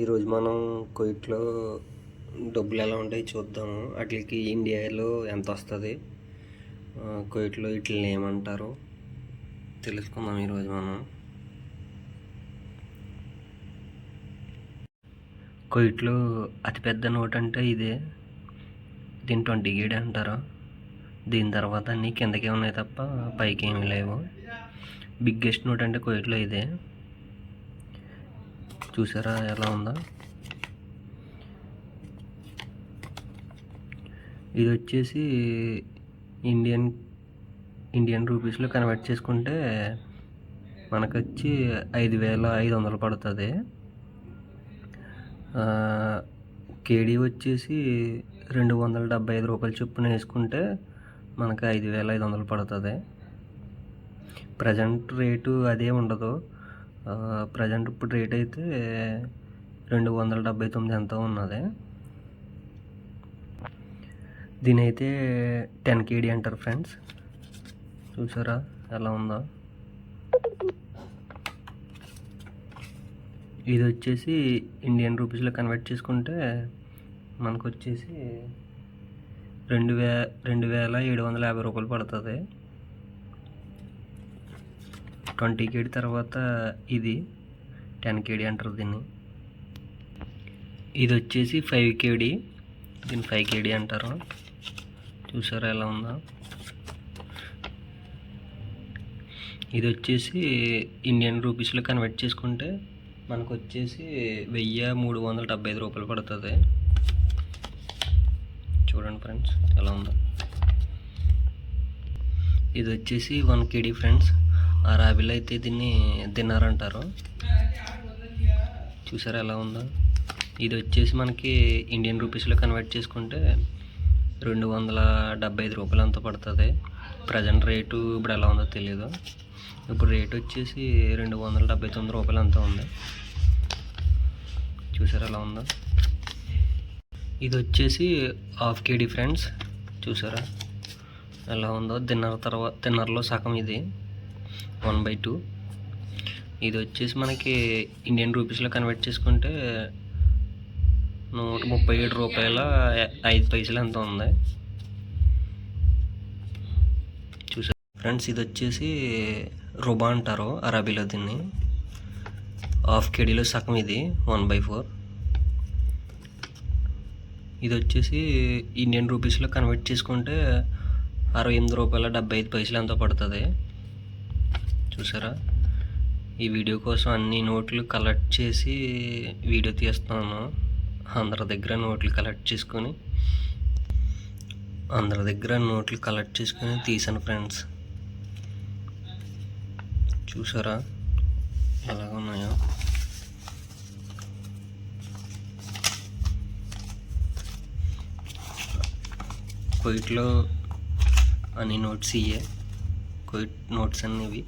ఈరోజు మనం కువైట్లో డబ్బులు ఎలా ఉంటాయి చూద్దాము. వాటికి ఇండియాలో ఎంత వస్తుంది, కువైట్లో వీటిని ఏమంటారు తెలుసుకుందాం ఈరోజు మనం. కువైట్లో అతిపెద్ద నోట్ అంటే ఇదే, దీన్ని 20 గేడి అంటారు. దీని తర్వాత అన్నీ కిందకే ఉన్నాయి తప్ప పైకి ఏమీ లేవు. బిగ్గెస్ట్ నోట్ అంటే కువైట్లో ఇదే. చూసారా ఎలా ఉందో. ఇది వచ్చేసి ఇండియన్ రూపీస్లో కన్వర్ట్ చేసుకుంటే మనకు వచ్చి 5,500 పడుతుంది. కేడీ వచ్చేసి 275 రూపాయలు చొప్పున వేసుకుంటే మనకు 5,500 పడుతుంది. ప్రజెంట్ రేటు అదే ఉండదు. ప్రజెంట్ ఇప్పుడు రేట్ అయితే 279 ఎంతో ఉన్నది. దీని అయితే 10 కేడీ అంటారు ఫ్రెండ్స్. చూసారా ఎలా ఉందో. ఇది వచ్చేసి ఇండియన్ రూపీస్లో కన్వర్ట్ చేసుకుంటే మనకు వచ్చేసి 2,750 రూపాయలు పడుతుంది. 20 కేడీ తర్వాత ఇది 10 కేడీ అంటారు దీన్ని. ఇది వచ్చేసి 5 కేడీ, దీన్ని 5 కేడీ అంటారు. చూసారా ఎలా ఉందో. ఇది వచ్చేసి ఇండియన్ రూపీస్లో కన్వర్ట్ చేసుకుంటే మనకు వచ్చేసి 1,375 రూపాయలు పడుతుంది. చూడండి ఫ్రెండ్స్ ఎలా ఉందో. ఇది వచ్చేసి 1 కేడీ ఫ్రెండ్స్. అరబీలో అయితే దీన్ని దినార్ అంటారు. చూసారా ఎలా ఉందో. ఇది వచ్చేసి మనకి ఇండియన్ రూపీస్లో కన్వర్ట్ చేసుకుంటే 275 రూపాయలు అంత పడుతుంది. ప్రజెంట్ రేటు ఇప్పుడు ఎలా ఉందో తెలియదు. ఇప్పుడు రేటు వచ్చేసి 279 రూపాయలు అంత ఉంది. చూసారా ఎలా ఉందో. ఇది వచ్చేసి 1/2 కేడీ ఫ్రెండ్స్. చూసారా ఎలా ఉందో. దిన్నర్లో సగం ఇది 1/2. ఇది వచ్చేసి మనకి ఇండియన్ రూపీస్లో కన్వర్ట్ చేసుకుంటే 137 రూపాయల 5 పైసలు ఎంత ఉంది. చూసారు ఫ్రెండ్స్. ఇది వచ్చేసి రుబా అంటారు అరబీలో దీన్ని. 1/2 కేడీలో సగం ఇది 1/4. ఇది వచ్చేసి ఇండియన్ రూపీస్లో కన్వర్ట్ చేసుకుంటే 68 రూపాయల 75 పైసలు ఎంతో పడుతుంది. చూసారా. ఈ వీడియో కోసం అన్ని నోట్లు కలెక్ట్ చేసి వీడియో తీస్తున్నాను. అందరి దగ్గర నోట్లు కలెక్ట్ చేసుకొని తీసాను ఫ్రెండ్స్. చూసారా ఎలాగ ఉన్నాయో. కువైట్లో అన్ని నోట్స్ ఇవే, కువైట్ నోట్స్ అన్నీ ఇవి.